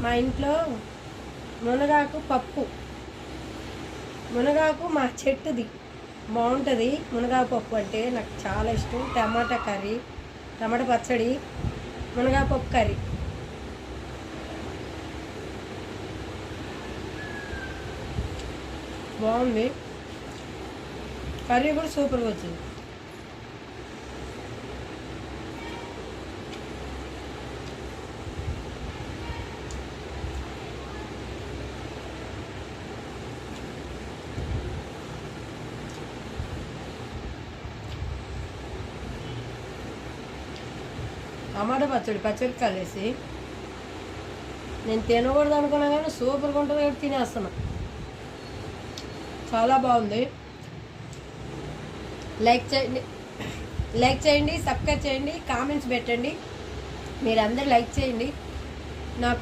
మా ఇంట్లో మునగాకు పప్పు, మునగాకు మా చెట్టుది, బాగుంటుంది. మునగాకు పప్పు అంటే నాకు చాలా ఇష్టం. టమాటా కర్రీ, టమాటా పచ్చడి, మునగాకు పప్పు కర్రీ. బాగుంది. కర్రీ కూడా సూపర్గా వచ్చింది. టమాటా పచ్చడి, పచ్చడికాయలు వేసి నేను తినకూడదు అనుకున్నా కానీ సూపర్గా ఉంటుంది కాబట్టి తినేస్తున్నా. చాలా బాగుంది. లైక్ చేయండి, సబ్స్క్రైబ్ చేయండి, కామెంట్స్ పెట్టండి. మీరందరూ లైక్ చేయండి. నాకు